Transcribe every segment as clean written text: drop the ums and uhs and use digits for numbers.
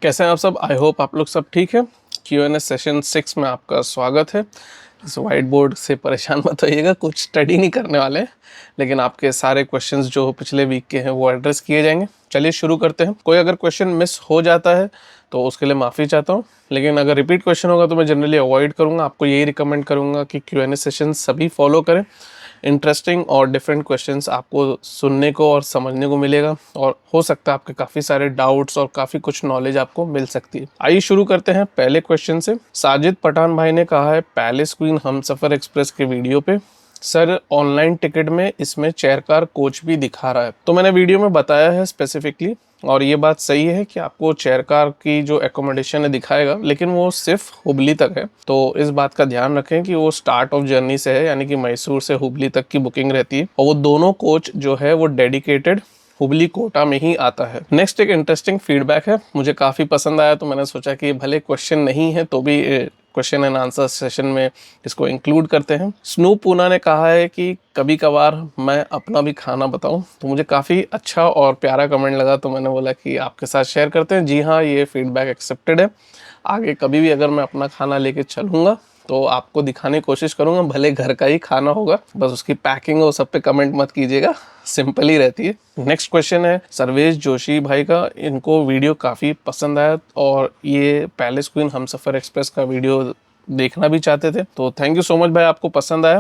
कैसे हैं आप सब? आई होप आप लोग सब ठीक है। Q&A सेशन 6 में आपका स्वागत है। इस वाइट बोर्ड से परेशान मत होइएगा, कुछ स्टडी नहीं करने वाले हैं, लेकिन आपके सारे क्वेश्चंस जो पिछले वीक के हैं वो एड्रेस किए जाएंगे। चलिए शुरू करते हैं। कोई अगर क्वेश्चन मिस हो जाता है तो उसके लिए माफ़ी चाहता हूँ, लेकिन अगर रिपीट क्वेश्चन होगा तो मैं जनरली अवॉइड करूँगा। आपको यही रिकमेंड करूँगा कि Q&A सेशन सभी फॉलो करें। इंटरेस्टिंग और डिफरेंट क्वेश्चंस आपको सुनने को और समझने को मिलेगा, और हो सकता है आपके काफ़ी सारे डाउट्स और काफ़ी कुछ नॉलेज आपको मिल सकती है। आइए शुरू करते हैं पहले क्वेश्चन से। साजिद पठान भाई ने कहा है पैलेस क्वीन हमसफर एक्सप्रेस के वीडियो पे, सर ऑनलाइन टिकट में इसमें चेयर कार कोच भी दिखा रहा है। तो मैंने वीडियो में बताया है स्पेसिफिकली, और ये बात सही है कि आपको चेयर कार की जो एकोमोडेशन है दिखाएगा, लेकिन वो सिर्फ हुबली तक है। तो इस बात का ध्यान रखें कि वो स्टार्ट ऑफ जर्नी से है, यानी कि मैसूर से हुबली तक की बुकिंग रहती है, और वो दोनों कोच जो है वो डेडिकेटेड हुबली कोटा में ही आता है। नेक्स्ट एक इंटरेस्टिंग फीडबैक है, मुझे काफ़ी पसंद आया, तो मैंने सोचा कि भले क्वेश्चन नहीं है तो भी क्वेश्चन एंड आंसर सेशन में इसको इंक्लूड करते हैं। स्नू पूना ने कहा है कि कभी कभार मैं अपना भी खाना बताऊं, तो मुझे काफ़ी अच्छा और प्यारा कमेंट लगा, तो मैंने बोला कि आपके साथ शेयर करते हैं। जी हाँ, ये फीडबैक एक्सेप्टेड है। आगे कभी भी अगर मैं अपना खाना लेके चलूँगा तो आपको दिखाने की कोशिश करूंगा, भले घर का ही खाना होगा, बस उसकी पैकिंग और सब पे कमेंट मत कीजिएगा, सिंपल ही रहती है। नेक्स्ट क्वेश्चन है सर्वेश जोशी भाई का। इनको वीडियो काफ़ी पसंद आया और ये पैलेस क्वीन हमसफर एक्सप्रेस का वीडियो देखना भी चाहते थे, तो थैंक यू सो मच भाई, आपको पसंद आया।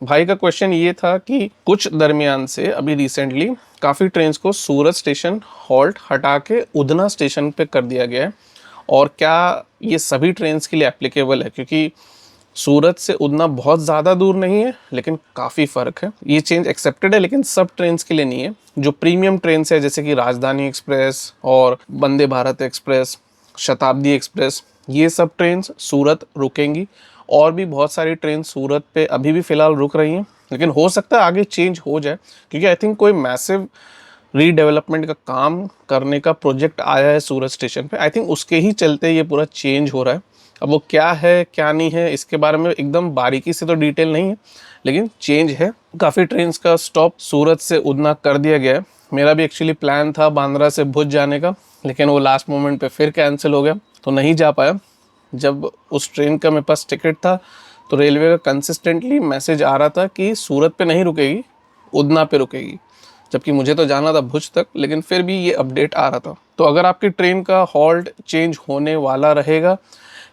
भाई का क्वेश्चन ये था कि कुछ दरमियान से अभी रिसेंटली काफ़ी ट्रेन्स को सूरत स्टेशन हॉल्ट हटा के उधना स्टेशन पे कर दिया गया है, और क्या ये सभी ट्रेन्स के लिए एप्लीकेबल है? क्योंकि सूरत से उड़ना बहुत ज़्यादा दूर नहीं है, लेकिन काफ़ी फ़र्क है। ये चेंज एक्सेप्टेड है, लेकिन सब ट्रेन्स के लिए नहीं है। जो प्रीमियम ट्रेन्स है जैसे कि राजधानी एक्सप्रेस और वंदे भारत एक्सप्रेस, शताब्दी एक्सप्रेस, ये सब ट्रेन्स सूरत रुकेंगी, और भी बहुत सारी ट्रेन सूरत पे अभी भी फ़िलहाल रुक रही हैं, लेकिन हो सकता है आगे चेंज हो जाए, क्योंकि आई थिंक कोई मैसिव रीडेवलपमेंट का काम करने का प्रोजेक्ट आया है सूरत स्टेशन पे। आई थिंक उसके ही चलते ये पूरा चेंज हो रहा है। अब वो क्या है क्या नहीं है इसके बारे में एकदम बारीकी से तो डिटेल नहीं है, लेकिन चेंज है। काफ़ी ट्रेन्स का स्टॉप सूरत से उधना कर दिया गया है। मेरा भी एक्चुअली प्लान था बांद्रा से भुज जाने का, लेकिन वो लास्ट मोमेंट पे फिर कैंसिल हो गया, तो नहीं जा पाया। जब उस ट्रेन का मेरे पास टिकट था तो रेलवे का कंसिस्टेंटली मैसेज आ रहा था कि सूरत पे नहीं रुकेगी, उधना पे रुकेगी, जबकि मुझे तो जाना था भुज तक, लेकिन फिर भी ये अपडेट आ रहा था। तो अगर आपकी ट्रेन का हॉल्ट चेंज होने वाला रहेगा,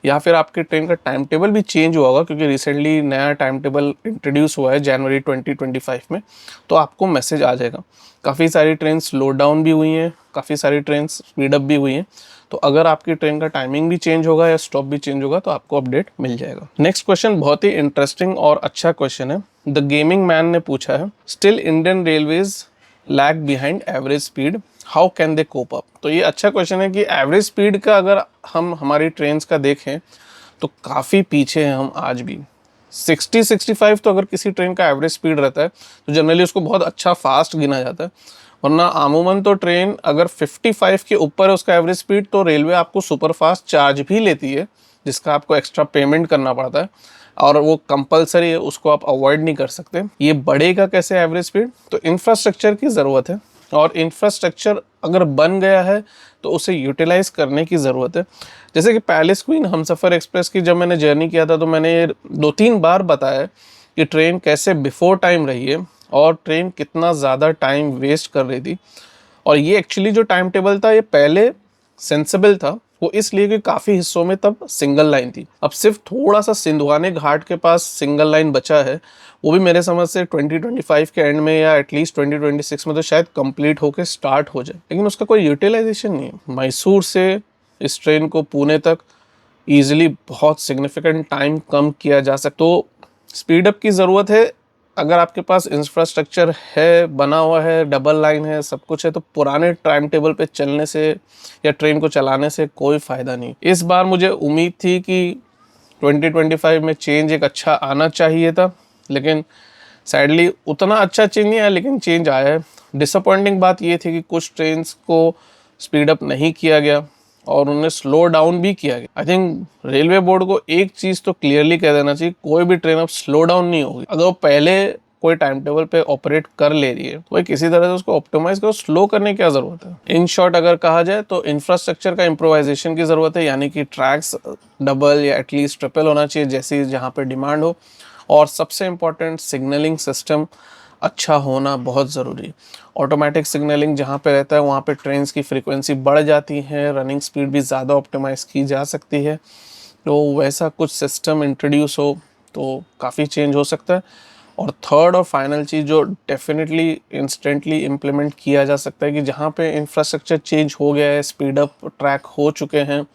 या फिर आपके ट्रेन का टाइम टेबल भी चेंज हुआ होगा, क्योंकि रिसेंटली नया टाइम टेबल इंट्रोड्यूस हुआ है जनवरी 2025 में, तो आपको मैसेज आ जाएगा। काफ़ी सारी ट्रेन स्लो डाउन भी हुई हैं, काफ़ी सारी ट्रेन स्पीड अप भी हुई हैं, तो अगर आपकी ट्रेन का टाइमिंग भी चेंज होगा या स्टॉप भी चेंज होगा तो आपको अपडेट मिल जाएगा। नेक्स्ट क्वेश्चन बहुत ही इंटरेस्टिंग और अच्छा क्वेश्चन है। द गेमिंग मैन ने पूछा है, still Indian railways lag behind average speed, how can they cope up? तो ये अच्छा क्वेश्चन है कि एवरेज स्पीड का अगर हम हमारी ट्रेन्स का देखें तो काफ़ी पीछे हैं हम आज भी। 60-65 तो अगर किसी ट्रेन का एवरेज स्पीड रहता है तो जनरली उसको बहुत अच्छा फास्ट गिना जाता है, वरना आमूमन तो ट्रेन अगर 55 के ऊपर है उसका एवरेज स्पीड तो रेलवे आपको सुपर फास्ट चार्ज भी लेती है, जिसका आपको एक्स्ट्रा पेमेंट करना पड़ता है, और वो कंपलसरी है, उसको आप अवॉइड नहीं कर सकते। ये बढ़ेगा कैसे एवरेज स्पीड? तो इंफ्रास्ट्रक्चर की ज़रूरत है, और इंफ्रास्ट्रक्चर अगर बन गया है तो उसे यूटिलाइज करने की ज़रूरत है। जैसे कि पैलेस क्वीन हमसफ़र एक्सप्रेस की जब मैंने जर्नी किया था तो मैंने 2-3 बार बताया कि ट्रेन कैसे बिफोर टाइम रही है और ट्रेन कितना ज़्यादा टाइम वेस्ट कर रही थी। और ये एक्चुअली जो टाइम टेबल था ये पहले सेंसिबल था, वो इसलिए कि काफ़ी हिस्सों में तब सिंगल लाइन थी। अब सिर्फ थोड़ा सा सिंधवाने घाट के पास सिंगल लाइन बचा है, वो भी मेरे समझ से 2025 के एंड में या एटलीस्ट 2026 में तो शायद कंप्लीट होकर स्टार्ट हो जाए, लेकिन उसका कोई यूटिलाइजेशन नहीं है। मैसूर से इस ट्रेन को पुणे तक ईजिली बहुत सिग्निफिकेंट टाइम कम किया जा सकता। तो स्पीड अप की ज़रूरत है। अगर आपके पास इंफ्रास्ट्रक्चर है, बना हुआ है, डबल लाइन है, सब कुछ है, तो पुराने टाइम टेबल पे चलने से या ट्रेन को चलाने से कोई फ़ायदा नहीं। इस बार मुझे उम्मीद थी कि 2025 में चेंज एक अच्छा आना चाहिए था, लेकिन सैडली उतना अच्छा चेंज नहीं आया, लेकिन चेंज आया है। डिसअपॉइंटिंग बात ये थी कि कुछ ट्रेन्स को स्पीड अप नहीं किया गया और उन्हें स्लो डाउन भी किया गया। आई थिंक रेलवे बोर्ड को एक चीज़ तो क्लियरली कह देना चाहिए, कोई भी ट्रेन अब स्लो डाउन नहीं होगी। अगर वो पहले कोई टाइम टेबल पे ऑपरेट कर ले रही है तो भाई किसी तरह से उसको ऑप्टिमाइज करो, स्लो करने की क्या ज़रूरत है। इन शॉर्ट अगर कहा जाए तो इंफ्रास्ट्रक्चर का इम्प्रोवाइजेशन की ज़रूरत है, यानी कि ट्रैक्स डबल या एटलीस्ट ट्रिपल होना चाहिए जैसी जहाँ पे डिमांड हो। और सबसे इम्पॉर्टेंट सिग्नलिंग सिस्टम अच्छा होना बहुत ज़रूरी है। ऑटोमेटिक सिग्नलिंग जहाँ पे रहता है वहाँ पे ट्रेन्स की फ्रीक्वेंसी बढ़ जाती है, रनिंग स्पीड भी ज़्यादा ऑप्टिमाइज़ की जा सकती है। तो वैसा कुछ सिस्टम इंट्रोड्यूस हो तो काफ़ी चेंज हो सकता है। और थर्ड और फाइनल चीज़ जो डेफिनेटली इंस्टेंटली इम्प्लीमेंट किया जा सकता है कि जहाँ पे इंफ्रास्ट्रक्चर चेंज हो गया है, स्पीड अप ट्रैक हो चुके हैं,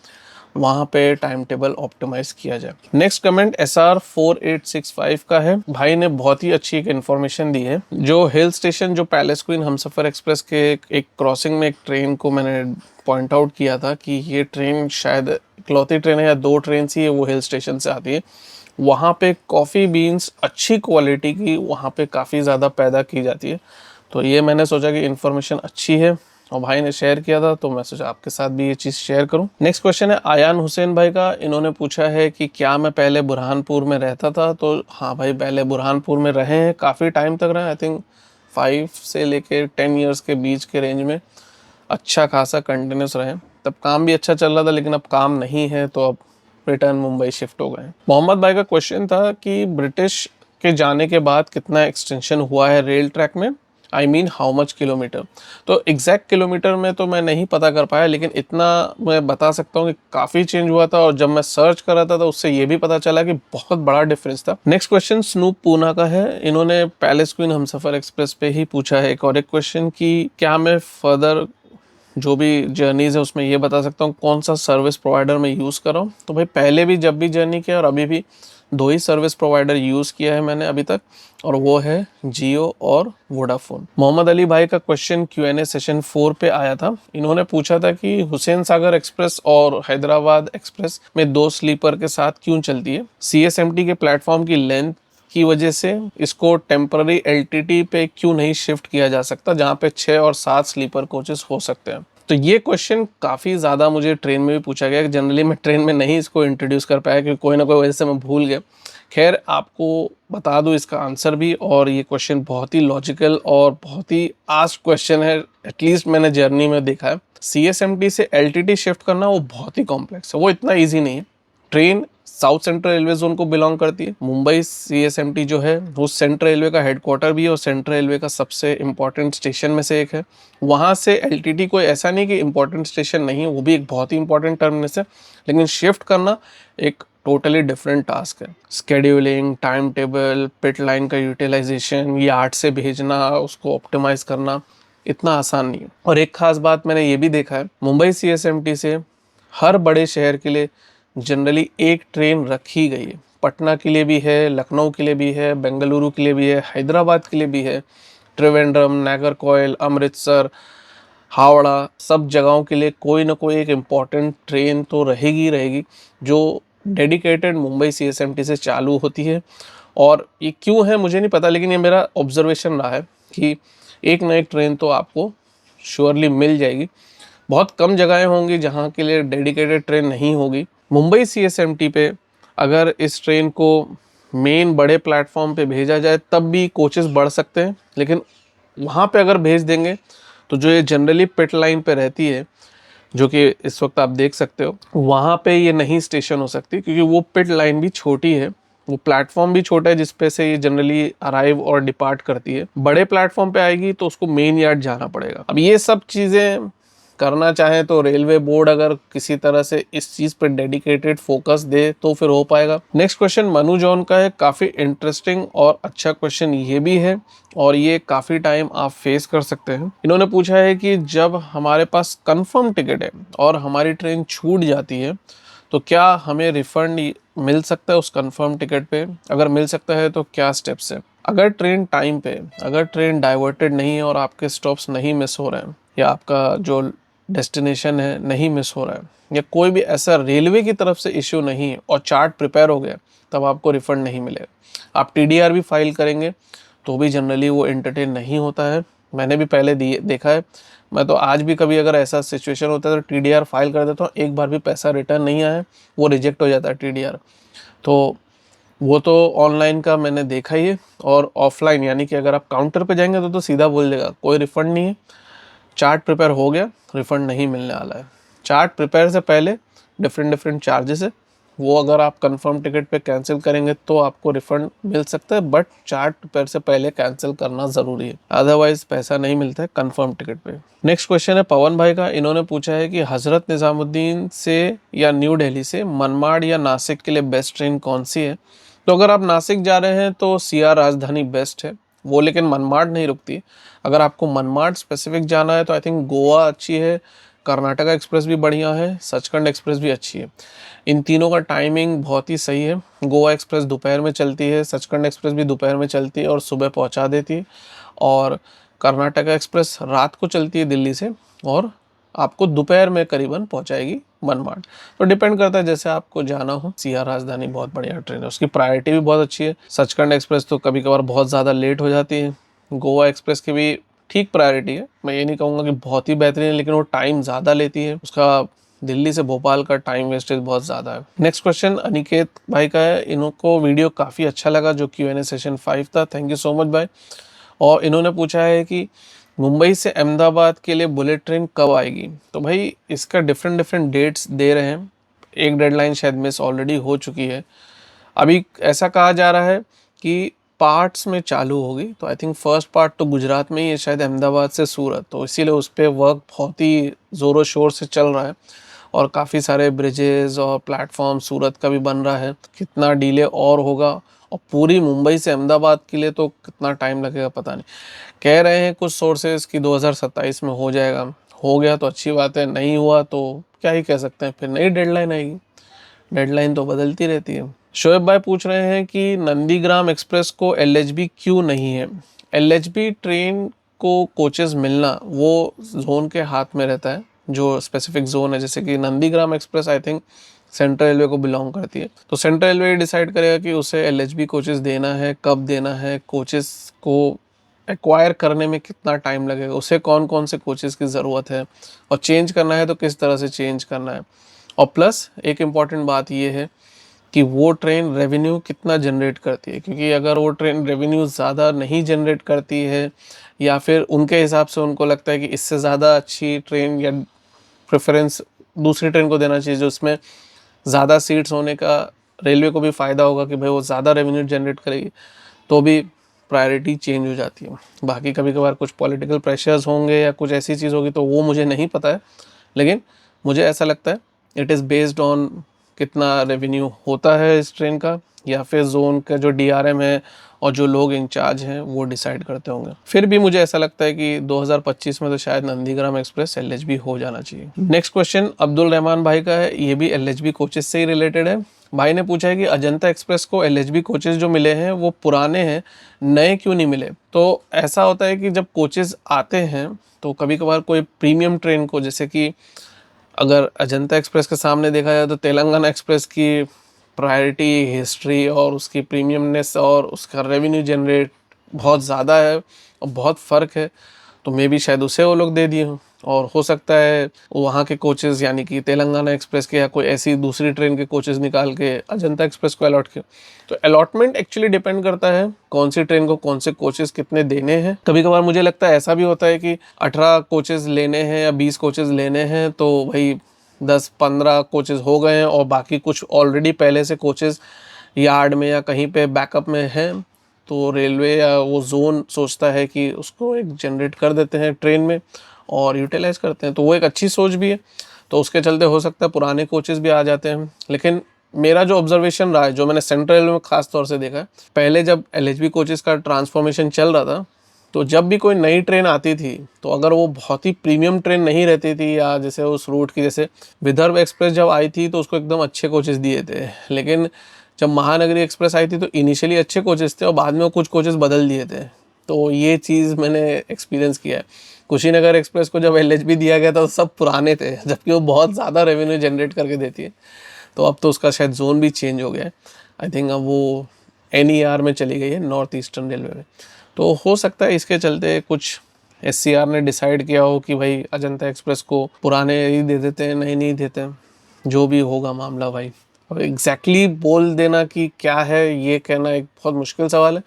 वहाँ पे टाइम टेबल ऑप्टिमाइज किया जाए। नेक्स्ट कमेंट SR4865 का है। भाई ने बहुत ही अच्छी एक इन्फॉर्मेशन दी है। जो हिल स्टेशन जो पैलेस क्वीन हमसफर एक्सप्रेस के एक क्रॉसिंग में एक ट्रेन को मैंने पॉइंट आउट किया था कि ये ट्रेन शायद इकलौती ट्रेन है या 2 ट्रेन ही है वो हिल स्टेशन से आती है। वहाँ पे कॉफ़ी बीन्स अच्छी क्वालिटी की वहाँ पे काफ़ी ज़्यादा पैदा की जाती है। तो ये मैंने सोचा कि इन्फॉर्मेशन अच्छी है और भाई ने शेयर किया था तो मैं सोचा आपके साथ भी ये चीज़ शेयर करूं। नेक्स्ट क्वेश्चन है आयान हुसैन भाई का। इन्होंने पूछा है कि क्या मैं पहले बुरहानपुर में रहता था। तो हाँ भाई, पहले बुरहानपुर में रहे हैं, काफ़ी टाइम तक रहे, आई थिंक 5 से लेके 10 ईयर्स के बीच के रेंज में अच्छा खासा कंटिन्यूस रहे। तब काम भी अच्छा चल रहा था लेकिन अब काम नहीं है तो अब रिटर्न मुंबई शिफ्ट हो गए। मोहम्मद भाई का क्वेश्चन था कि ब्रिटिश के जाने के बाद कितना एक्सटेंशन हुआ है रेल ट्रैक में, I mean how much kilometre. तो एग्जैक्ट किलोमीटर में तो मैं नहीं पता कर पाया लेकिन इतना मैं बता सकता हूँ कि काफ़ी चेंज हुआ था। और जब मैं सर्च कर रहा था तो उससे ये भी पता चला कि बहुत बड़ा डिफरेंस था। नेक्स्ट क्वेश्चन स्नूप पूना का है। इन्होंने पैलेस क्वीन हमसफर एक्सप्रेस पे ही पूछा है एक और एक क्वेश्चन कि क्या मैं फर्दर जो भी जर्नीज़ है उसमें ये बता सकता हूँ कौन सा सर्विस प्रोवाइडर मैं यूज़ कर रहा हूँ। तो भाई पहले भी जब भी जर्नी किया और अभी भी 2 ही सर्विस प्रोवाइडर यूज़ किया है मैंने अभी तक, और वो है जियो और वोडाफोन। मोहम्मद अली भाई का क्वेश्चन Q&A सेशन 4 पे आया था। इन्होंने पूछा था कि हुसैन सागर एक्सप्रेस और हैदराबाद एक्सप्रेस में 2 स्लीपर के साथ क्यों चलती है। CSMT के प्लेटफॉर्म की लेंथ की वजह से इसको टेम्पररी LTT पे क्यों नहीं शिफ्ट किया जा सकता जहाँ पे 6 और 7 स्लीपर कोचेस हो सकते हैं। तो ये क्वेश्चन काफ़ी ज़्यादा मुझे ट्रेन में भी पूछा गया। जनरली मैं ट्रेन में नहीं इसको इंट्रोड्यूस कर पाया क्योंकि कोई ना कोई वजह से मैं भूल गया। खैर आपको बता दूं इसका आंसर भी, और ये क्वेश्चन बहुत ही लॉजिकल और बहुत ही आस्क्ड क्वेश्चन है, एटलीस्ट मैंने जर्नी में देखा है। CSMT से LTT शिफ्ट करना वो बहुत ही कॉम्प्लेक्स है, वो इतना ईजी नहीं है। Train south central railway zone को बिलोंग करती है। मुंबई CSMT जो है वो सेंट्रल रेलवे का हेडक्वार्टर भी है और सेंट्रल रेलवे का सबसे इम्पोर्टेंट स्टेशन में से एक है। वहाँ से LTT कोई ऐसा नहीं कि इम्पोर्टेंट स्टेशन नहीं है, वो भी एक बहुत ही इंपॉर्टेंट टर्मिनस है, लेकिन शिफ्ट करना एक टोटली डिफरेंट टास्क है। स्केड्यूलिंग, टाइम टेबल, पिट लाइन का यूटिलाइजेशन, यार्ड से भेजना, उसको ऑप्टिमाइज करना इतना आसान नहीं है। और एक खास बात मैंने ये भी देखा है, मुंबई CSMT से हर बड़े शहर के लिए जनरली एक ट्रेन रखी गई है। पटना के लिए भी है, लखनऊ के लिए भी है, बेंगलुरु के लिए भी है, हैदराबाद के लिए भी है, त्रिवेंद्रम, नागरकोइल, अमृतसर, हावड़ा, सब जगहों के लिए कोई ना कोई एक इम्पॉर्टेंट ट्रेन तो रहेगी रहेगी जो डेडिकेटेड मुंबई CSMT से चालू होती है। और ये क्यों है मुझे नहीं पता, लेकिन ये मेरा ऑब्जर्वेशन रहा है कि एक ना एक ट्रेन तो आपको श्योरली मिल जाएगी। बहुत कम जगहें होंगी जहाँ के लिए डेडिकेटेड ट्रेन नहीं होगी। मुंबई CSMT पे अगर इस ट्रेन को मेन बड़े प्लेटफॉर्म पे भेजा जाए तब भी कोचेस बढ़ सकते हैं, लेकिन वहाँ पे अगर भेज देंगे तो जो ये जनरली पिट लाइन पे रहती है, जो कि इस वक्त आप देख सकते हो, वहाँ पे ये नहीं स्टेशन हो सकती क्योंकि वो पिट लाइन भी छोटी है, वो प्लेटफॉर्म भी छोटा है जिसपे से ये जनरली अराइव और डिपार्ट करती है। बड़े प्लेटफॉर्म पे आएगी तो उसको मेन यार्ड जाना पड़ेगा। अब ये सब चीज़ें करना चाहें तो रेलवे बोर्ड अगर किसी तरह से इस चीज़ पर डेडिकेटेड फोकस दे तो फिर हो पाएगा। नेक्स्ट क्वेश्चन मनु जॉन का है, काफ़ी इंटरेस्टिंग और अच्छा क्वेश्चन ये भी है और ये काफ़ी टाइम आप फेस कर सकते हैं। इन्होंने पूछा है कि जब हमारे पास कंफर्म टिकट है और हमारी ट्रेन छूट जाती है तो क्या हमें रिफंड मिल सकता है उस कंफर्म टिकट पे? अगर मिल सकता है तो क्या स्टेप्स है? अगर ट्रेन टाइम पे, अगर ट्रेन डाइवर्टेड नहीं है और आपके स्टॉप्स नहीं मिस हो रहे हैं या आपका जो डेस्टिनेशन है नहीं मिस हो रहा है या कोई भी ऐसा रेलवे की तरफ से इश्यू नहीं है और चार्ट प्रिपेयर हो गया, तब आपको रिफंड नहीं मिलेगा। आप TDR भी फाइल करेंगे तो भी जनरली वो एंटरटेन नहीं होता है। मैंने भी पहले देखा है। मैं तो आज भी कभी अगर ऐसा सिचुएशन होता है तो TDR फाइल कर देता हूँ, एक बार भी पैसा रिटर्न नहीं आया, वो रिजेक्ट हो जाता है TDR। तो वो तो ऑनलाइन का मैंने देखा ही है, और ऑफलाइन यानी कि अगर आप काउंटर पे जाएंगे तो सीधा बोल देगा कोई रिफ़ंड नहीं है, चार्ट प्रिपेयर हो गया, रिफ़ंड नहीं मिलने वाला है। चार्ट प्रिपेयर से पहले डिफरेंट डिफरेंट चार्जेस है, वो अगर आप कंफर्म टिकट पे कैंसिल करेंगे तो आपको रिफ़ंड मिल सकता है, बट चार्ट प्रिपेयर से पहले कैंसिल करना ज़रूरी है, अदरवाइज़ पैसा नहीं मिलता है कंफर्म टिकट पे। नेक्स्ट क्वेश्चन है पवन भाई का, इन्होंने पूछा है कि हज़रत निज़ामुद्दीन से या न्यू दिल्ली से मनमाड़ या नासिक के लिए बेस्ट ट्रेन कौन सी है। तो अगर आप नासिक जा रहे हैं तो सीआर राजधानी बेस्ट है वो, लेकिन मनमाड़ नहीं रुकती। अगर आपको मनमाड़ स्पेसिफिक जाना है तो आई थिंक गोवा अच्छी है, कर्नाटका एक्सप्रेस भी बढ़िया है, सचखंड एक्सप्रेस भी अच्छी है। इन तीनों का टाइमिंग बहुत ही सही है। गोवा एक्सप्रेस दोपहर में चलती है, सचखंड एक्सप्रेस भी दोपहर में चलती है और सुबह पहुंचा देती है, और कर्नाटका एक्सप्रेस रात को चलती है दिल्ली से और आपको दोपहर में करीबन पहुंचाएगी मनमाड़। तो डिपेंड करता है जैसे आपको जाना हो। सीआर राजधानी बहुत बढ़िया ट्रेन है, उसकी प्रायोरिटी भी बहुत अच्छी है। सचखंड एक्सप्रेस तो कभी कभार बहुत ज़्यादा लेट हो जाती है। गोवा एक्सप्रेस की भी ठीक प्रायोरिटी है, मैं ये नहीं कहूँगा कि बहुत ही बेहतरीन है, लेकिन वो टाइम ज़्यादा लेती है, उसका दिल्ली से भोपाल का टाइम वेस्टेज बहुत ज़्यादा है। नेक्स्ट क्वेश्चन अनिकेत भाई का है, इनको वीडियो काफ़ी अच्छा लगा जो Q&A सेशन 5 था, थैंक यू सो मच भाई। और इन्होंने पूछा है कि मुंबई से अहमदाबाद के लिए बुलेट ट्रेन कब आएगी। तो भाई इसका डिफरेंट डिफरेंट डेट्स दे रहे हैं, एक डेडलाइन शायद मिस ऑलरेडी हो चुकी है। अभी ऐसा कहा जा रहा है कि पार्ट्स में चालू होगी, तो आई थिंक फर्स्ट पार्ट तो गुजरात में ही है, शायद अहमदाबाद से सूरत, तो इसीलिए उस पर वर्क बहुत ही ज़ोरों शोर से चल रहा है और काफ़ी सारे ब्रिजेस और प्लेटफॉर्म सूरत का भी बन रहा है। कितना डिले और होगा, और पूरी मुंबई से अहमदाबाद के लिए तो कितना टाइम लगेगा पता नहीं। कह रहे हैं कुछ सोर्सेज कि 2027 में हो जाएगा, हो गया तो अच्छी बात है, नहीं हुआ तो क्या ही कह सकते हैं, फिर नई डेडलाइन आएगी, डेडलाइन तो बदलती रहती है। शोएब भाई पूछ रहे हैं कि नंदीग्राम एक्सप्रेस को एलएचबी क्यों नहीं है। एलएचबी ट्रेन को कोचेस मिलना वो जोन के हाथ में रहता है, जो स्पेसिफिक जोन है, जैसे कि Nandigram express I think central railway को बिलोंग करती है, तो सेंट्रल रेलवे डिसाइड करेगा कि उसे एलएचबी कोचेस देना है, कब देना है, कोचेस को एक्वायर करने में कितना टाइम लगेगा, उसे कौन कौन से कोचेस की ज़रूरत है, और चेंज करना है तो किस तरह से चेंज करना है। और प्लस एक इम्पॉर्टेंट बात ये है कि वो ट्रेन रेवेन्यू कितना जनरेट करती है, क्योंकि अगर वो ट्रेन रेवेन्यू ज़्यादा नहीं जनरेट करती है, या फिर उनके हिसाब से उनको लगता है कि इससे ज़्यादा अच्छी ट्रेन या प्रेफरेंस दूसरी ट्रेन को देना चाहिए जो उसमें ज़्यादा सीट्स होने का रेलवे को भी फ़ायदा होगा कि भाई वो ज़्यादा रेवेन्यू जनरेट करेगी, तो भी प्रायोरिटी चेंज हो जाती है। बाकी कभी कभार कुछ पॉलिटिकल प्रेशर्स होंगे या कुछ ऐसी चीज़ होगी तो वो मुझे नहीं पता है, लेकिन मुझे ऐसा लगता है इट इज़ बेस्ड ऑन कितना रेवेन्यू होता है इस ट्रेन का, या फिर जोन का जो डीआरएम है और जो लोग इंचार्ज हैं वो डिसाइड करते होंगे। फिर भी मुझे ऐसा लगता है कि 2025 में तो शायद नंदीग्राम एक्सप्रेस एलएचबी हो जाना चाहिए। नेक्स्ट क्वेश्चन अब्दुल रहमान भाई का है, ये भी एलएचबी कोचेस से ही रिलेटेड है। भाई ने पूछा है कि अजंता एक्सप्रेस को एलएचबी कोचेस जो मिले हैं वो पुराने हैं, नए क्यों नहीं मिले। तो ऐसा होता है कि जब कोचेस आते हैं तो कभी कभार कोई प्रीमियम ट्रेन को, जैसे कि अगर अजंता एक्सप्रेस के सामने देखा जाए तो तेलंगाना एक्सप्रेस की प्रायोरिटी, हिस्ट्री और उसकी प्रीमियमनेस और उसका रेवेन्यू जनरेट बहुत ज़्यादा है और बहुत फ़र्क है, तो मे बी शायद उसे वो लोग दे दिए हों। और हो सकता है वहाँ के कोचेज़ यानी कि तेलंगाना एक्सप्रेस के या कोई ऐसी दूसरी ट्रेन के कोचेज़ निकाल के अजंता एक्सप्रेस को अलॉट किए। तो अलॉटमेंट एक्चुअली डिपेंड करता है कौन सी ट्रेन को कौन से कोचेज़ कितने देने हैं। कभी कभार मुझे लगता है ऐसा भी होता है कि 18 कोचेज़ लेने हैं या 20 कोचेज़ लेने हैं, तो भाई 10-15 कोचेज़ हो गए हैं और बाकी कुछ ऑलरेडी पहले से कोचेज़ यार्ड में या कहीं पे बैकअप में हैं, तो रेलवे या वो जोन सोचता है कि उसको एक जनरेट कर देते हैं ट्रेन में और यूटिलाइज़ करते हैं, तो वो एक अच्छी सोच भी है। तो उसके चलते हो सकता है पुराने कोचेज़ भी आ जाते हैं। लेकिन मेरा जो ऑब्जर्वेशन रहा है, जो मैंने सेंट्रल रेलवे में ख़ास तौर से देखा है, पहले जब एलएचबी कोचेज़ का ट्रांसफॉर्मेशन चल रहा था, तो जब भी कोई नई ट्रेन आती थी तो अगर वो बहुत ही प्रीमियम ट्रेन नहीं रहती थी, या जैसे उस रूट की, जैसे विदर्भ एक्सप्रेस जब आई थी तो उसको एकदम अच्छे कोचेज़ दिए थे, लेकिन जब महानगरी एक्सप्रेस आई थी तो इनिशियली अच्छे कोचेज़ थे और बाद में वो कुछ कोचेज़ बदल दिए थे। तो ये चीज़ मैंने एक्सपीरियंस किया है। कुशीनगर एक्सप्रेस को जब एलएचबी दिया गया था तो सब पुराने थे, जबकि वो बहुत ज़्यादा रेवेन्यू जनरेट करके देती है। तो अब तो उसका शायद जोन भी चेंज हो गया है, आई थिंक अब वो एनईआर में चली गई है, नॉर्थ ईस्टर्न रेलवे में। तो हो सकता है इसके चलते कुछ एससीआर ने डिसाइड किया हो कि भाई अजंता एक्सप्रेस को पुराने ही दे देते हैं, नहीं देते हैं, जो भी होगा मामला भाई और एग्जैक्टली बोल देना कि क्या है, ये कहना एक बहुत मुश्किल सवाल है,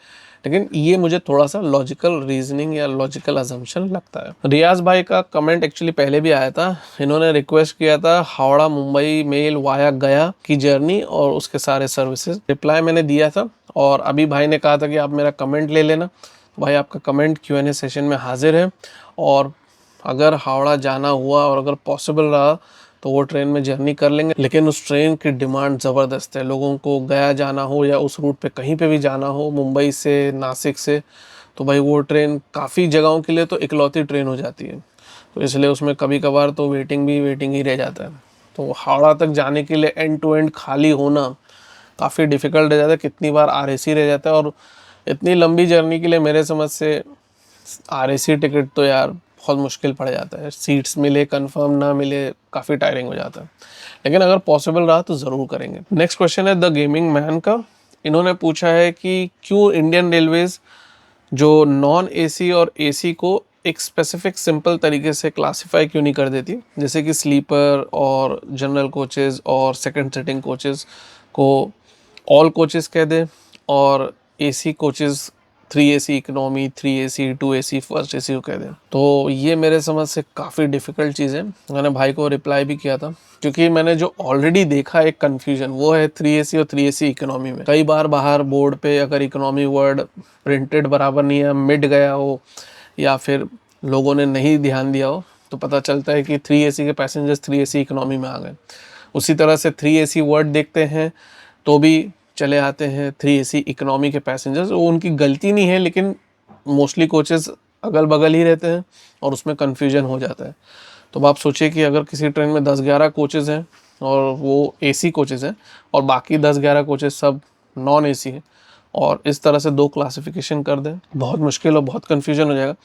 लेकिन ये मुझे थोड़ा सा लॉजिकल रीजनिंग या लॉजिकल अजम्पशन लगता है। रियाज भाई का कमेंट एक्चुअली पहले भी आया था, इन्होंने रिक्वेस्ट किया था हावड़ा मुंबई मेल वाया गया की जर्नी और उसके सारे सर्विसेज। रिप्लाई मैंने दिया था और अभी भाई ने कहा था कि आप मेरा कमेंट ले लेना। भाई आपका कमेंट Q&A सेशन में हाजिर है, और अगर हावड़ा जाना हुआ और अगर पॉसिबल रहा तो वो ट्रेन में जर्नी कर लेंगे। लेकिन उस ट्रेन की डिमांड ज़बरदस्त है, लोगों को गया जाना हो या उस रूट पे कहीं पे भी जाना हो, मुंबई से नासिक से, तो भाई वो ट्रेन काफ़ी जगहों के लिए तो इकलौती ट्रेन हो जाती है। तो इसलिए उसमें कभी कभार तो वेटिंग ही रह जाता है। तो हावड़ा तक जाने के लिए एंड टू एंड खाली होना काफ़ी डिफ़िकल्ट रह जाता है, कितनी बार RAC रह जाता है। और इतनी लंबी जर्नी के लिए मेरे समझ से RAC टिकट तो यार बहुत मुश्किल पड़ जाता है, सीट्स मिले कंफर्म ना मिले, काफ़ी टायरिंग हो जाता है। लेकिन अगर पॉसिबल रहा तो ज़रूर करेंगे। नेक्स्ट क्वेश्चन है द गेमिंग मैन का। इन्होंने पूछा है कि क्यों इंडियन रेलवेज़ जो नॉन AC और AC को एक स्पेसिफिक सिंपल तरीके से क्लासिफाई क्यों नहीं कर देती, जैसे कि स्लीपर और जनरल कोचेज़ और सेकंड सिटिंग कोचेज़ को ऑल कोचेज़ कह दें, और AC coaches 3AC economy, 3AC, 2AC, first AC को कह दें। तो ये मेरे समझ से काफ़ी डिफ़िकल्ट चीज़ है। मैंने भाई को रिप्लाई भी किया था, क्योंकि मैंने जो ऑलरेडी देखा एक कन्फ्यूजन वो है 3AC और 3AC इकोनॉमी में। कई बार बाहर बोर्ड पे अगर इकोनॉमी वर्ड प्रिंटेड बराबर नहीं है, मिट गया हो, या फिर लोगों ने नहीं ध्यान दिया हो, तो पता चलता है कि 3AC के पैसेंजर्स 3AC इकोनॉमी में आ गए। उसी तरह से 3AC वर्ड देखते हैं तो भी चले आते हैं 3AC इकोनॉमी के पैसेंजर्स। वो उनकी गलती नहीं है, लेकिन मोस्टली कोचेस अगल बगल ही रहते हैं और उसमें कन्फ्यूजन हो जाता है। तो अब आप सोचिए कि अगर किसी ट्रेन में 10-11 कोचेज़ हैं और वो AC कोचेज़ हैं और बाकी 10-11 कोचेज़ सब नॉन AC हैं, और इस तरह से दो क्लासिफिकेशन कर दें, बहुत मुश्किल और बहुत कन्फ्यूजन हो जाएगा।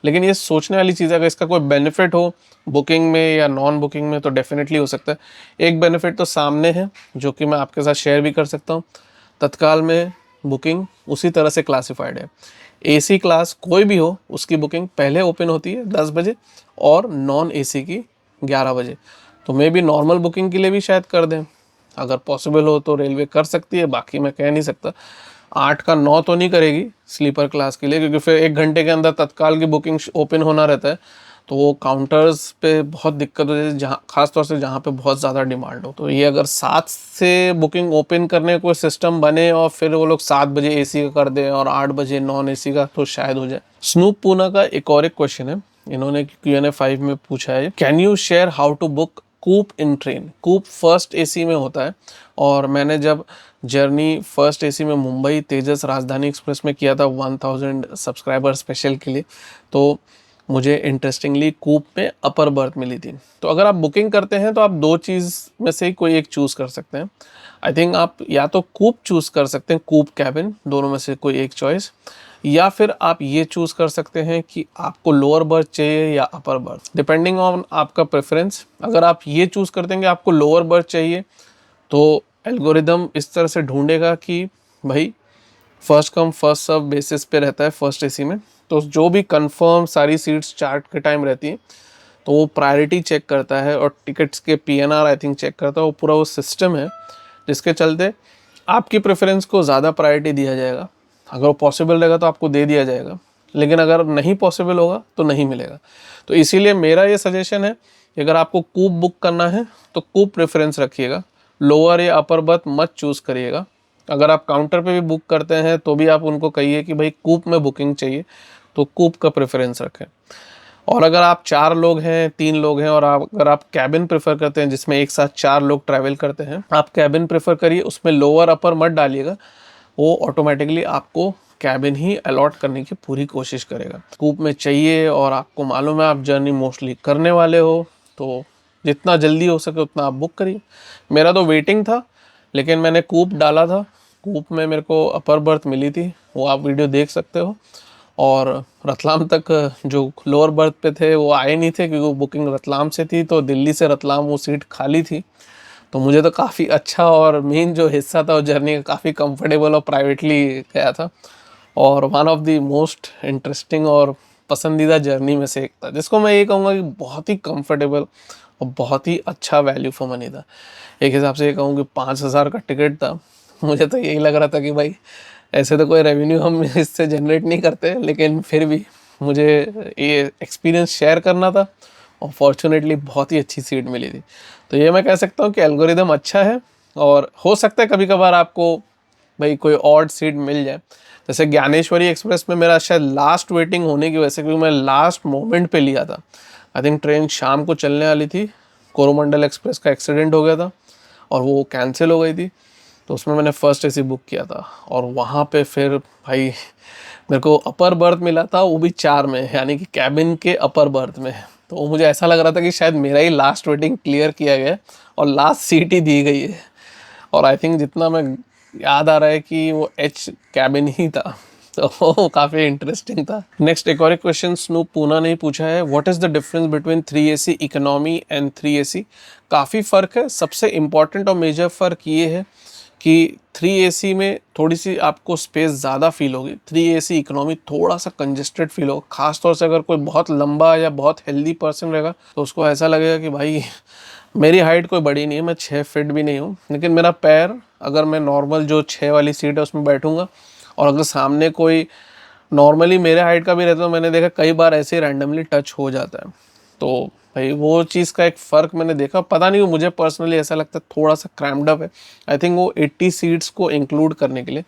लेकिन ये सोचने वाली चीज़ है, अगर इसका कोई बेनिफिट हो बुकिंग में या नॉन बुकिंग में तो डेफिनेटली हो सकता है। एक बेनिफिट तो सामने है जो कि मैं आपके साथ शेयर भी कर सकता हूँ। तत्काल में बुकिंग उसी तरह से क्लासिफाइड है, AC क्लास कोई भी हो उसकी बुकिंग पहले ओपन होती है 10 बजे और नॉन AC की 11 बजे। तो मे भी नॉर्मल बुकिंग के लिए भी शायद कर दें, अगर पॉसिबल हो तो रेलवे कर सकती है, बाकी मैं कह नहीं सकता। 8 का 9 तो नहीं करेगी स्लीपर क्लास के लिए, क्योंकि फिर 1 घंटे के अंदर तत्काल की बुकिंग ओपन होना रहता है, तो वो काउंटर्स पे बहुत दिक्कत हो जाती है, जहाँ खासतौर से जहाँ पे बहुत ज़्यादा डिमांड हो। तो ये अगर 7 से बुकिंग ओपन करने कोई सिस्टम बने और फिर वो लोग 7 बजे AC का कर दें और 8 बजे नॉन AC का, तो शायद हो जाए। स्नूप पूना का एक और एक क्वेश्चन है, इन्होंने Q&A 5 में पूछा है, can you share how to book coupe in train. Coupe first AC में होता है, और मैंने जब जर्नी फर्स्ट AC में मुंबई तेजस राजधानी एक्सप्रेस में किया था 1000 सब्सक्राइबर स्पेशल के लिए, तो मुझे इंटरेस्टिंगली कूप में अपर बर्थ मिली थी। तो अगर आप बुकिंग करते हैं तो आप दो चीज़ में से ही कोई एक चूज़ कर सकते हैं। आई थिंक आप या तो कूप चूज़ कर सकते हैं, कूप कैबिन, दोनों में से कोई एक चॉइस, या फिर आप ये चूज़ कर सकते हैं कि आपको लोअर बर्थ चाहिए या अपर बर्थ, डिपेंडिंग ऑन आपका प्रेफरेंस। अगर आप ये चूज़ कर देंगे आपको लोअर बर्थ चाहिए, तो एल्गोरिदम इस तरह से ढूंढेगा कि भाई first come first serve basis पे रहता है फर्स्ट AC में, तो जो भी कंफर्म सारी सीट्स चार्ट के टाइम रहती हैं तो वो प्रायोरिटी चेक करता है, और टिकट्स के PNR आई थिंक चेक करता है। वो पूरा वो सिस्टम है जिसके चलते आपकी प्रेफरेंस को ज़्यादा प्रायोरिटी दिया जाएगा। अगर वो पॉसिबल रहेगा तो आपको दे दिया जाएगा, लेकिन अगर नहीं पॉसिबल होगा तो नहीं मिलेगा। तो इसीलिए मेरा ये सजेशन है कि अगर आपको कूप बुक करना है तो कूप प्रेफरेंस रखिएगा, लोअर या अपर बर्थ मत चूज़ करिएगा। अगर आप काउंटर पे भी बुक करते हैं तो भी आप उनको कहिए कि भाई कूप में बुकिंग चाहिए, तो कूप का प्रेफरेंस रखें। और अगर आप 4 लोग हैं, 3 लोग हैं, और अगर आप कैबिन प्रेफर करते हैं जिसमें एक साथ 4 लोग ट्रैवल करते हैं, आप कैबिन प्रेफर करिए, उसमें लोअर अपर मत डालिएगा, वो ऑटोमेटिकली आपको कैबिन ही अलॉट करने की पूरी कोशिश करेगा। कूप में चाहिए और आपको मालूम है आप जर्नी मोस्टली करने वाले हो, तो जितना जल्दी हो सके उतना आप बुक करिए। मेरा तो वेटिंग था, लेकिन मैंने कूप डाला था, कूप में मेरे को अपर बर्थ मिली थी, वो आप वीडियो देख सकते हो। और रतलाम तक जो लोअर बर्थ पे थे वो आए नहीं थे, क्योंकि वो बुकिंग रतलाम से थी, तो दिल्ली से रतलाम वो सीट खाली थी। तो मुझे तो काफ़ी अच्छा, और मेन जो हिस्सा था वो जर्नी का काफ़ी कंफर्टेबल और प्राइवेटली गया था, और one of the most interesting और पसंदीदा जर्नी में से एक था, जिसको मैं ये कहूँगा कि बहुत ही कंफर्टेबल और बहुत ही अच्छा वैल्यू फॉर मनी था। एक हिसाब से ये कहूँ कि 5,000 का टिकट था। मुझे तो यही लग रहा था कि भाई ऐसे तो कोई रेवेन्यू हम इससे जनरेट नहीं करते, लेकिन फिर भी मुझे ये एक्सपीरियंस शेयर करना था और फॉर्चुनेटली बहुत ही अच्छी सीट मिली थी। तो ये मैं कह सकता हूँ कि एल्गोरिदम अच्छा है, और हो सकता है कभी कभार आपको भाई कोई और सीट मिल जाए। जैसे ज्ञानेश्वरी एक्सप्रेस में मेरा शायद लास्ट वेटिंग होने की वजह से, क्योंकि मैं लास्ट मोमेंट पे लिया था, आई थिंक ट्रेन शाम को चलने वाली थी, कोरोमंडल एक्सप्रेस का एक्सीडेंट हो गया था और वो कैंसिल हो गई थी, तो उसमें मैंने फर्स्ट एसी बुक किया था। और वहाँ पे फिर भाई मेरे को अपर बर्थ मिला था, वो भी 4 में, यानी कि कैबिन के अपर बर्थ में। तो मुझे ऐसा लग रहा था कि शायद मेरा ही लास्ट वेटिंग क्लियर किया गया और लास्ट सीट ही दी गई है। और आई थिंक जितना मैं याद आ रहा है कि वो एच कैबिन ही था, तो वो काफ़ी इंटरेस्टिंग था। नेक्स्ट एक और क्वेश्चन स्नूप पूना ने पूछा है, what is the difference between 3AC economy and 3AC। काफ़ी फ़र्क है। सबसे इम्पॉर्टेंट और मेजर फ़र्क ये है कि 3AC में थोड़ी सी आपको स्पेस ज़्यादा फील होगी, 3AC इकोनॉमी थोड़ा सा कंजेस्टेड फील होगा। खासतौर से अगर कोई बहुत लंबा या बहुत हेल्दी पर्सन रहेगा तो उसको ऐसा लगेगा कि भाई मेरी हाइट कोई बड़ी नहीं है, मैं 6 फीट भी नहीं हूँ, लेकिन मेरा पैर, अगर मैं नॉर्मल जो 6 वाली सीट है उसमें बैठूंगा और अगर सामने कोई नॉर्मली मेरे हाइट का भी रहता है तो मैंने देखा कई बार ऐसे रैंडमली टच हो जाता है। तो भाई वो चीज़ का एक फ़र्क मैंने देखा। पता नहीं, मुझे पर्सनली ऐसा लगता है थोड़ा सा क्रैम्ड अप है। आई थिंक वो 80 सीट्स को इंक्लूड करने के लिए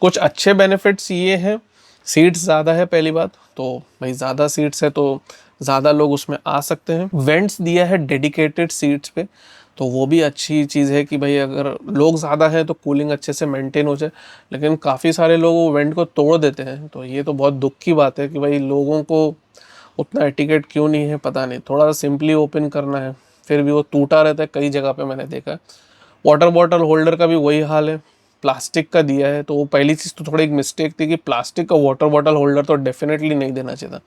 कुछ अच्छे बेनिफिट्स ये हैं, सीट्स ज़्यादा है पहली बात, तो भाई ज़्यादा सीट्स है तो ज़्यादा लोग उसमें आ सकते हैं। वेंट्स दिया है डेडिकेटेड सीट्स पे, तो वो भी अच्छी चीज़ है कि भाई अगर लोग ज़्यादा हैं तो कूलिंग अच्छे से मेंटेन हो जाए। लेकिन काफ़ी सारे लोग वो वेंट को तोड़ देते हैं, तो ये तो बहुत दुख की बात है कि भाई लोगों को उतना एटिकेट क्यों नहीं है पता नहीं। थोड़ा सा सिंपली ओपन करना है, फिर भी वो टूटा रहता है कई जगह पे मैंने देखा है। वाटर बॉटल होल्डर का भी वही हाल है, प्लास्टिक का दिया है, तो वो पहली चीज़ तो थोड़ी एक मिस्टेक थी कि प्लास्टिक का वाटर बॉटल होल्डर तो डेफिनेटली नहीं देना चाहिए था।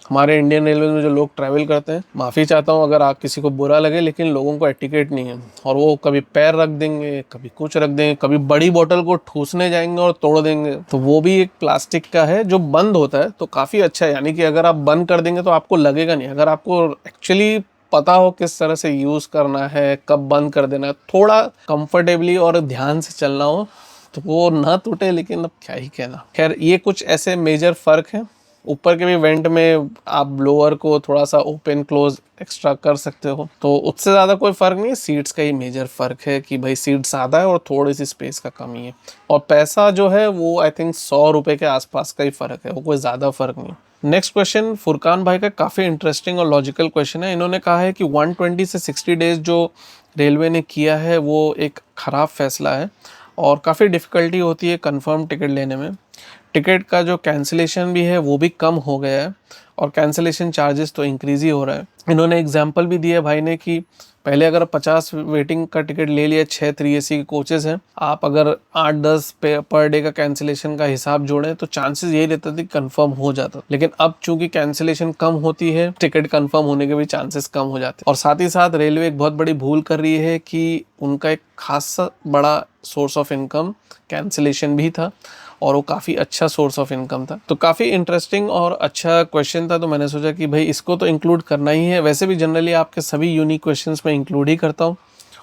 हमारे इंडियन रेलवे में जो लोग ट्रैवल करते हैं, माफ़ी चाहता हूँ अगर आप किसी को बुरा लगे, लेकिन लोगों को एटिकेट नहीं है और वो कभी पैर रख देंगे, कभी कुछ रख देंगे, कभी बड़ी बोतल को ठूसने जाएंगे और तोड़ देंगे। तो वो भी एक प्लास्टिक का है जो बंद होता है, तो काफ़ी अच्छा है। यानी कि अगर आप बंद कर देंगे तो आपको लगेगा नहीं। अगर आपको एक्चुअली पता हो किस तरह से यूज़ करना है, कब बंद कर देना है, थोड़ा कंफर्टेबली और ध्यान से चलना हो तो वो ना टूटे। लेकिन अब क्या ही कहना। खैर ये कुछ ऐसे मेजर फ़र्क हैं। ऊपर के भी वेंट में आप ब्लोअर को थोड़ा सा ओपन क्लोज एक्स्ट्रा कर सकते हो, तो उससे ज़्यादा कोई फ़र्क नहीं है। सीट्स का ही मेजर फ़र्क है कि भाई सीट ज़्यादा है और थोड़ी सी स्पेस का कमी है। और पैसा जो है वो आई थिंक 100 रुपये के आसपास का ही फ़र्क है, वो कोई ज़्यादा फ़र्क नहीं। नेक्स्ट क्वेश्चन फुरकान भाई का काफ़ी इंटरेस्टिंग और लॉजिकल क्वेश्चन है। इन्होंने कहा है कि 120 से 60 डेज जो रेलवे ने किया है वो एक ख़राब फैसला है और काफ़ी डिफ़िकल्टी होती है कंफर्म टिकट लेने में। टिकट का जो कैंसिलेशन भी है वो भी कम हो गया है और कैंसिलेशन चार्जेस तो इंक्रीज़ ही हो रहा है। इन्होंने एग्जांपल भी दिया भाई ने कि पहले अगर 50 वेटिंग का टिकट ले लिया, 6 3AC के कोचेज़ हैं, आप अगर 8-10 पे पर डे का कैंसिलेशन का हिसाब जोड़ें तो चांसेस यही रहता था कि कंफर्म हो जाता। लेकिन अब चूंकि कैंसिलेशन कम होती है, टिकट कंफर्म होने के भी चांसेस कम हो जाते हैं। और साथ ही साथ रेलवे एक बहुत बड़ी भूल कर रही है कि उनका एक खासा बड़ा सोर्स ऑफ इनकम कैंसिलेशन भी था और वो काफ़ी अच्छा सोर्स ऑफ इनकम था। तो काफ़ी इंटरेस्टिंग और अच्छा क्वेश्चन था, तो मैंने सोचा कि भाई इसको तो इंक्लूड करना ही है। वैसे भी जनरली आपके सभी यूनिक क्वेश्चंस में इंक्लूड ही करता हूँ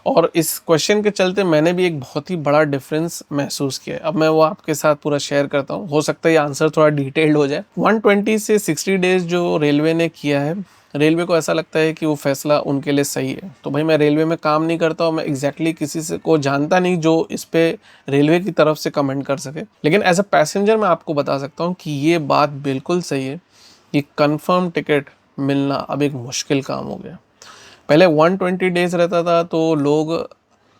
और इस क्वेश्चन के चलते मैंने भी एक बहुत ही बड़ा डिफरेंस महसूस किया है। अब मैं वो आपके साथ पूरा शेयर करता हूँ, हो सकता है ये आंसर थोड़ा डिटेल्ड हो जाए। 120 से 60 डेज जो रेलवे ने किया है, रेलवे को ऐसा लगता है कि वो फैसला उनके लिए सही है। तो भाई मैं रेलवे में काम नहीं करता हूँ, मैं एग्जैक्टली किसी से को जानता नहीं जो इस पे रेलवे की तरफ से कमेंट कर सके, लेकिन एज अ पैसेंजर मैं आपको बता सकता हूँ कि ये बात बिल्कुल सही है कि कंफर्म टिकट मिलना अब एक मुश्किल काम हो गया। पहले 120 डेज रहता था तो लोग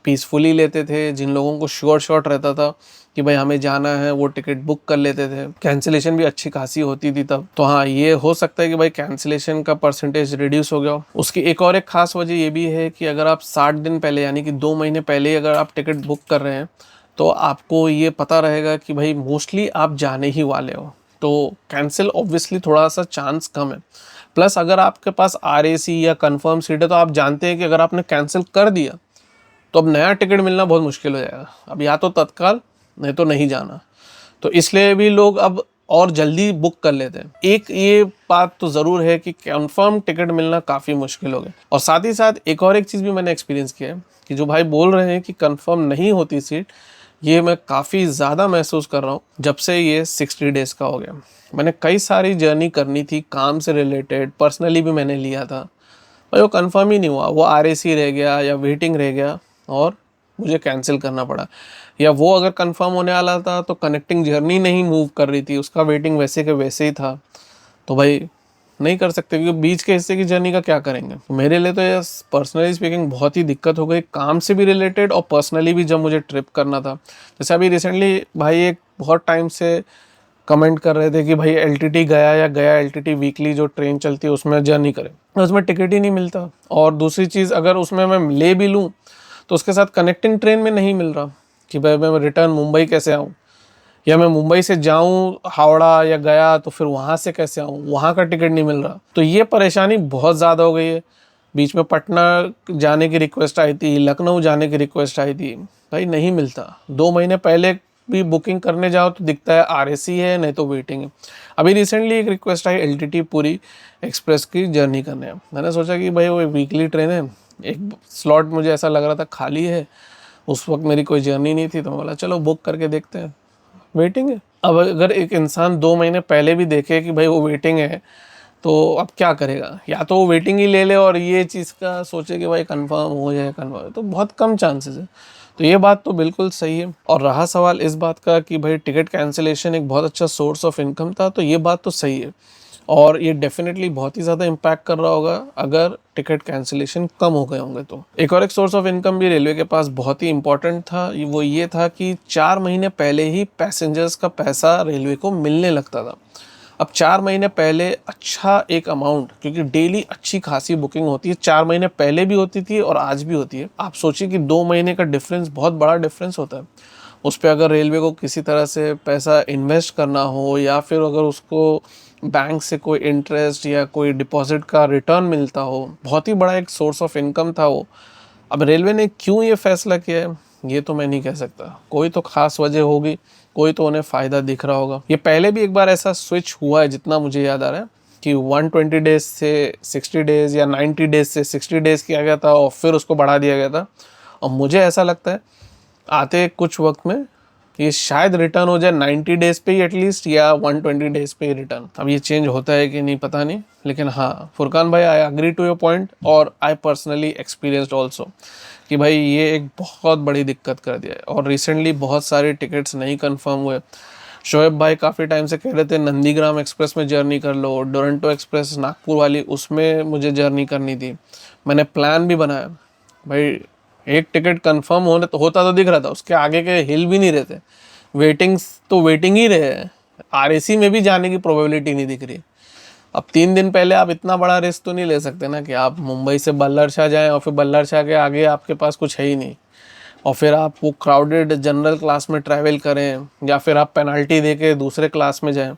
पीसफुली लेते थे। जिन लोगों को श्योर शॉट रहता था कि भाई हमें जाना है, वो टिकट बुक कर लेते थे। कैंसिलेशन भी अच्छी खासी होती थी तब। तो हाँ, ये हो सकता है कि भाई कैंसिलेशन का परसेंटेज रिड्यूस हो गया हो। उसकी एक और एक खास वजह ये भी है कि अगर आप 60 दिन पहले यानी कि 2 महीने पहले अगर आप टिकट बुक कर रहे हैं तो आपको ये पता रहेगा कि भाई मोस्टली आप जाने ही वाले हो, तो कैंसिल ऑब्वियसली थोड़ा सा चांस कम है। प्लस अगर आपके पास RAC या कंफर्म सीट है तो आप जानते हैं कि अगर आपने कैंसिल कर दिया तो अब नया टिकट मिलना बहुत मुश्किल हो जाएगा। अब या तो तत्काल, नहीं तो नहीं जाना। तो इसलिए भी लोग अब और जल्दी बुक कर लेते हैं। एक ये बात तो ज़रूर है कि कंफर्म टिकट मिलना काफ़ी मुश्किल हो गया। और साथ ही साथ एक चीज़ भी मैंने एक्सपीरियंस किया है कि जो भाई बोल रहे हैं कि कंफर्म नहीं होती सीट, ये मैं काफ़ी ज़्यादा महसूस कर रहा हूँ जब से ये 60 डेज़ का हो गया। मैंने कई सारी जर्नी करनी थी काम से रिलेटेड, पर्सनली भी मैंने लिया था, भाई वो कंफर्म ही नहीं हुआ। वो आरएसी रह गया या वेटिंग रह गया और मुझे कैंसिल करना पड़ा। या वो अगर कंफर्म होने वाला था तो कनेक्टिंग जर्नी नहीं मूव कर रही थी, उसका वेटिंग वैसे के वैसे ही था। तो भाई नहीं कर सकते क्योंकि बीच के हिस्से की जर्नी का क्या करेंगे। मेरे लिए तो ये पर्सनली स्पीकिंग बहुत ही दिक्कत हो गई, काम से भी रिलेटेड और पर्सनली भी जब मुझे ट्रिप करना था। जैसे अभी रिसेंटली भाई एक बहुत टाइम से कमेंट कर रहे थे कि भाई एलटीटी गया या गया एलटीटी वीकली जो ट्रेन चलती है उसमें जर्नी करें, तो उसमें टिकट ही नहीं मिलता। और दूसरी चीज़, अगर उसमें मैं ले भी लूँ तो उसके साथ कनेक्टिंग ट्रेन में नहीं मिल रहा कि भाई मैं रिटर्न मुंबई कैसे आऊँ, या मैं मुंबई से जाऊँ हावड़ा या गया तो फिर वहाँ से कैसे आऊँ, वहाँ का टिकट नहीं मिल रहा। तो ये परेशानी बहुत ज़्यादा हो गई है। बीच में पटना जाने की रिक्वेस्ट आई थी, लखनऊ जाने की रिक्वेस्ट आई थी, भाई नहीं मिलता। 2 महीने पहले भी बुकिंग करने जाओ तो दिखता है आरएसी है, नहीं तो वेटिंग है। अभी रिसेंटली एक रिक्वेस्ट आई एलटीटी पूरी एक्सप्रेस की जर्नी करने है। मैंने सोचा कि भाई वो वीकली ट्रेन है, एक स्लॉट मुझे ऐसा लग रहा था खाली है, उस वक्त मेरी कोई जर्नी नहीं थी, तो मैं बोला चलो बुक करके देखते हैं, वेटिंग है। अब अगर एक इंसान 2 महीने पहले भी देखे कि भाई वो वेटिंग है तो अब क्या करेगा, या तो वो वेटिंग ही ले ले और ये चीज़ का सोचे कि भाई कंफर्म हो जाए, कंफर्म, तो बहुत कम चांसेस है। तो ये बात तो बिल्कुल सही है। और रहा सवाल इस बात का कि भाई टिकट कैंसिलेशन एक बहुत अच्छा सोर्स ऑफ इनकम था, तो ये बात तो सही है और ये डेफिनेटली बहुत ही ज़्यादा इम्पैक्ट कर रहा होगा अगर टिकट कैंसिलेशन कम हो गए होंगे। तो एक सोर्स ऑफ इनकम भी रेलवे के पास बहुत ही इंपॉर्टेंट था, वो ये था कि 4 महीने पहले ही पैसेंजर्स का पैसा रेलवे को मिलने लगता था। अब 4 महीने पहले अच्छा एक अमाउंट, क्योंकि डेली अच्छी खासी बुकिंग होती है, 4 महीने पहले भी होती थी और आज भी होती है। आप सोचिए कि 2 महीने का डिफरेंस बहुत बड़ा डिफरेंस होता है। उस पर अगर रेलवे को किसी तरह से पैसा इन्वेस्ट करना हो या फिर अगर उसको बैंक से कोई इंटरेस्ट या कोई डिपॉजिट का रिटर्न मिलता हो, बहुत ही बड़ा एक सोर्स ऑफ इनकम था वो। अब रेलवे ने क्यों ये फैसला किया है ये तो मैं नहीं कह सकता, कोई तो खास वजह होगी, कोई तो उन्हें फ़ायदा दिख रहा होगा। ये पहले भी एक बार ऐसा स्विच हुआ है जितना मुझे याद आ रहा है कि 120 डेज से 60 डेज या 90 डेज से 60 डेज किया गया था और फिर उसको बढ़ा दिया गया था। और मुझे ऐसा लगता है आते कुछ वक्त में ये शायद रिटर्न हो जाए 90 डेज पे ही एटलीस्ट, या 120 डेज पे ही रिटर्न। अब ये चेंज होता है कि नहीं पता नहीं, लेकिन हाँ फुरकान भाई I agree to your point और आई पर्सनली एक्सपीरियंस्ड ऑल्सो कि भाई ये एक बहुत बड़ी दिक्कत कर दिया है। और रिसेंटली बहुत सारे टिकट्स नहीं कंफर्म हुए। शोएब भाई काफ़ी टाइम से कह रहे थे नंदीग्राम एक्सप्रेस में जर्नी कर लो, डोरंटो एक्सप्रेस नागपुर वाली उसमें मुझे जर्नी करनी थी। मैंने प्लान भी बनाया, भाई एक टिकट कंफर्म होता तो दिख रहा था, उसके आगे के हिल भी नहीं रहते, वेटिंग्स तो वेटिंग ही रहे हैं, आरएसी में भी जाने की प्रोबेबिलिटी नहीं दिख रही। अब 3 दिन पहले आप इतना बड़ा रिस्क तो नहीं ले सकते ना कि आप मुंबई से बल्लर शाह जाएं और फिर बल्लर शाह के आगे आपके पास कुछ है ही नहीं और फिर आप वो क्राउडेड जनरल क्लास में ट्रैवल करें या फिर आप पेनल्टी दे के दूसरे क्लास में जाएं।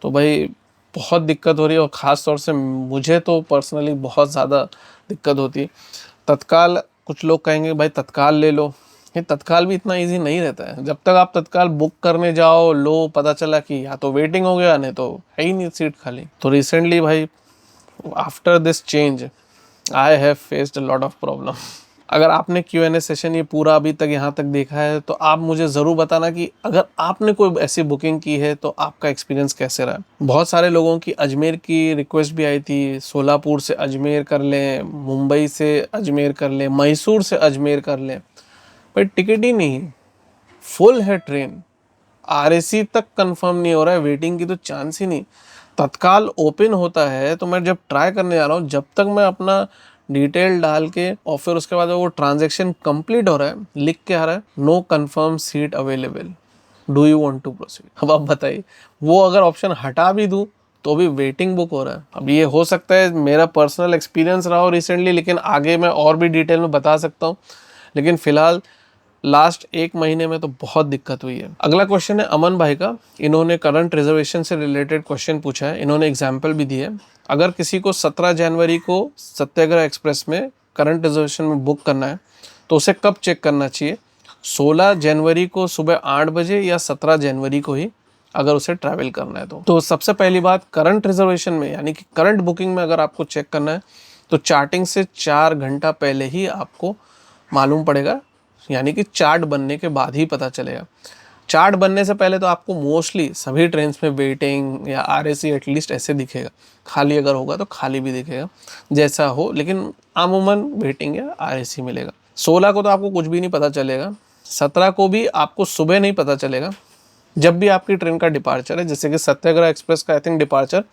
तो भाई बहुत दिक्कत हो रही है और ख़ास तौर से मुझे तो पर्सनली बहुत ज़्यादा दिक्कत होती है। तत्काल, कुछ लोग कहेंगे भाई तत्काल ले लो, ये तत्काल भी इतना इजी नहीं रहता है। जब तक आप तत्काल बुक करने जाओ लो, पता चला कि या तो वेटिंग हो गया नहीं तो है ही नहीं सीट खाली। तो रिसेंटली भाई after this change I have faced a lot of problem. अगर आपने Q&A सेशन ये पूरा अभी तक यहाँ तक देखा है तो आप मुझे ज़रूर बताना कि अगर आपने कोई ऐसी बुकिंग की है तो आपका एक्सपीरियंस कैसे रहा। बहुत सारे लोगों की अजमेर की रिक्वेस्ट भी आई थी, सोलापुर से अजमेर कर लें, मुंबई से अजमेर कर लें, मैसूर से अजमेर कर लें, पर टिकट ही नहीं, फुल है ट्रेन, आरएसी तक कंफर्म नहीं हो रहा है, वेटिंग की तो चांस ही नहीं। तत्काल ओपन होता है तो मैं जब ट्राई करने जा रहा हूँ, जब तक मैं अपना डिटेल डाल के और फिर उसके बाद वो ट्रांजैक्शन कंप्लीट हो रहा है, लिख के आ रहा है no confirm seat available, do you want to proceed. अब आप बताइए, वो अगर ऑप्शन हटा भी दूँ तो भी वेटिंग बुक हो रहा है। अब ये हो सकता है मेरा पर्सनल एक्सपीरियंस रहा हो रिसेंटली, लेकिन आगे मैं और भी डिटेल में बता सकता हूँ, लेकिन फिलहाल लास्ट 1 महीने में तो बहुत दिक्कत हुई है। अगला क्वेश्चन है अमन भाई का, इन्होंने करंट रिजर्वेशन से रिलेटेड क्वेश्चन पूछा है, इन्होंने एग्जाम्पल भी दी है। अगर किसी को 17 जनवरी को सत्याग्रह एक्सप्रेस में करंट रिजर्वेशन में बुक करना है तो उसे कब चेक करना चाहिए, 16 जनवरी को सुबह 8 बजे या 17 जनवरी को ही। अगर उसे ट्रैवल करना है तो सबसे पहली बात, करंट रिजर्वेशन में यानी कि करंट बुकिंग में अगर आपको चेक करना है तो चार्टिंग से 4 घंटा पहले ही आपको मालूम पड़ेगा, यानी कि चार्ट बनने के बाद ही पता चलेगा। चार्ट बनने से पहले तो आपको मोस्टली सभी ट्रेन्स में वेटिंग या RAC एटलीस्ट ऐसे दिखेगा, खाली अगर होगा तो खाली भी दिखेगा जैसा हो, लेकिन अमूमन वेटिंग या RAC मिलेगा। 16 को तो आपको कुछ भी नहीं पता चलेगा, 17 को भी आपको सुबह नहीं पता चलेगा जब भी आपकी ट्रेन का डिपार्चर है। जैसे कि सत्याग्रह एक्सप्रेस का I think departure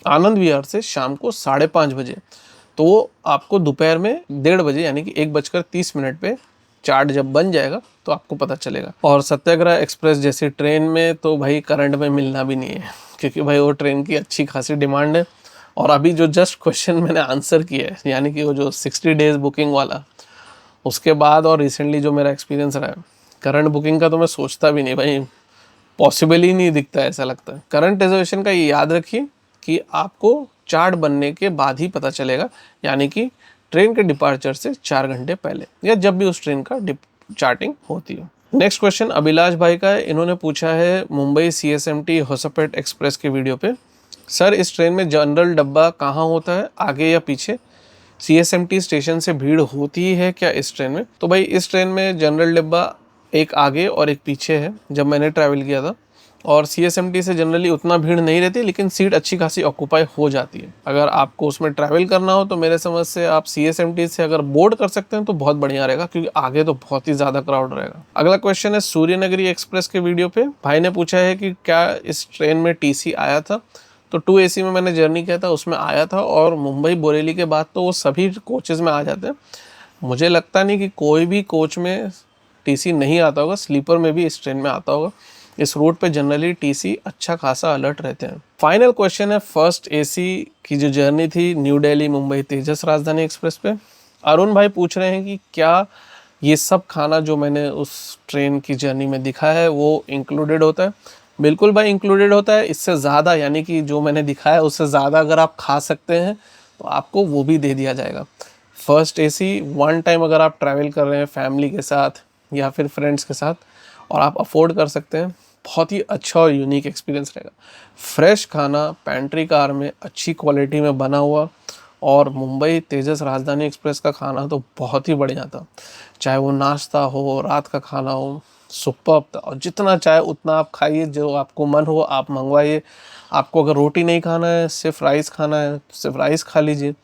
Anand Vihar से शाम को 5:30 बजे, तो वो आपको दोपहर में 1:30 बजे यानी कि 1:30 पे चार्ट जब बन जाएगा तो आपको पता चलेगा। और सत्याग्रह एक्सप्रेस जैसी ट्रेन में तो भाई करंट में मिलना भी नहीं है, क्योंकि भाई वो ट्रेन की अच्छी खासी डिमांड है। और अभी जो जस्ट क्वेश्चन मैंने आंसर किया है, यानी कि वो जो 60 डेज बुकिंग वाला, उसके बाद और रिसेंटली जो मेरा एक्सपीरियंस रहा है, करंट बुकिंग का तो मैं सोचता भी नहीं भाई, पॉसिबल ही नहीं दिखता है, ऐसा लगता है। करंट रिजर्वेशन का ये याद रखिए कि आपको चार्ट बनने के बाद ही पता चलेगा, यानी कि ट्रेन के डिपार्चर से 4 घंटे पहले या जब भी उस ट्रेन का चार्टिंग होती है। नेक्स्ट क्वेश्चन अभिलाष भाई का है। इन्होंने पूछा है मुंबई CSMT होसापेट एक्सप्रेस के वीडियो पे, सर इस ट्रेन में जनरल डब्बा कहाँ होता है, आगे या पीछे? CSMT स्टेशन से भीड़ होती है क्या इस ट्रेन में? तो भाई इस ट्रेन में जनरल डब्बा एक आगे और एक पीछे है जब मैंने ट्रैवल किया था। और CSMT से जनरली उतना भीड़ नहीं रहती, लेकिन सीट अच्छी खासी ऑक्यूपाई हो जाती है। अगर आपको उसमें ट्रैवल करना हो तो मेरे समझ से आप CSMT से अगर बोर्ड कर सकते हैं तो बहुत बढ़िया रहेगा, क्योंकि आगे तो बहुत ही ज़्यादा क्राउड रहेगा। अगला क्वेश्चन है सूर्यनगरी एक्सप्रेस के वीडियो पे भाई ने पूछा है कि क्या इस ट्रेन में TC आया था? तो 2AC में मैंने जर्नी किया था, उसमें आया था। और मुंबई बोरेली के बाद तो वो सभी कोचेज़ में आ जाते हैं। मुझे लगता नहीं कि कोई भी कोच में TC नहीं आता होगा, स्लीपर में भी इस ट्रेन में आता होगा। इस रूट पे जनरली TC अच्छा खासा अलर्ट रहते हैं। फाइनल क्वेश्चन है फर्स्ट AC की जो जर्नी थी न्यू दिल्ली मुंबई तेजस राजधानी एक्सप्रेस पे। अरुण भाई पूछ रहे हैं कि क्या ये सब खाना जो मैंने उस ट्रेन की जर्नी में दिखा है वो इंक्लूडेड होता है? बिल्कुल भाई इंक्लूडेड होता है। इससे ज़्यादा, यानी कि जो मैंने दिखाया उससे ज़्यादा अगर आप खा सकते हैं तो आपको वो भी दे दिया जाएगा। फर्स्ट AC वन टाइम अगर आप ट्रैवल कर रहे हैं फैमिली के साथ या फिर फ्रेंड्स के साथ और आप अफोर्ड कर सकते हैं, बहुत ही अच्छा और यूनिक एक्सपीरियंस रहेगा। फ्रेश खाना पेंट्री कार में अच्छी क्वालिटी में बना हुआ, और मुंबई तेजस राजधानी एक्सप्रेस का खाना तो बहुत ही बढ़िया था। चाहे वो नाश्ता हो, रात का खाना हो, सुपर्ब था। और जितना चाहे उतना आप खाइए, जो आपको मन हो आप मंगवाइए। आपको अगर रोटी नहीं खाना है, सिर्फ राइस खाना है तो सिर्फ राइस खा लीजिए।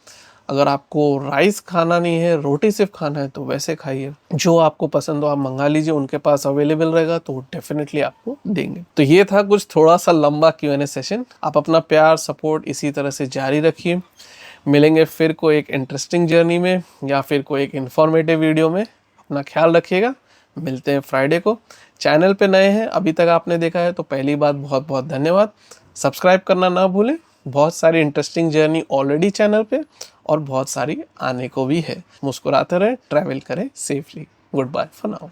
अगर आपको राइस खाना नहीं है, रोटी सिर्फ खाना है तो वैसे खाइए। जो आपको पसंद हो आप मंगा लीजिए, उनके पास अवेलेबल रहेगा तो डेफिनेटली आपको देंगे। तो ये था कुछ थोड़ा सा लंबा Q&A सेशन। आप अपना प्यार सपोर्ट इसी तरह से जारी रखिए। मिलेंगे फिर कोई एक इंटरेस्टिंग जर्नी में या फिर कोई एक इन्फॉर्मेटिव वीडियो में। अपना ख्याल रखिएगा। मिलते हैं फ्राइडे को। चैनल पे नए हैं, अभी तक आपने देखा है तो पहली बात बहुत बहुत धन्यवाद। सब्सक्राइब करना ना भूलें। बहुत सारी इंटरेस्टिंग जर्नी ऑलरेडी चैनल पे और बहुत सारी आने को भी है। मुस्कुराते रहें, ट्रैवल करें safely. Goodbye for now.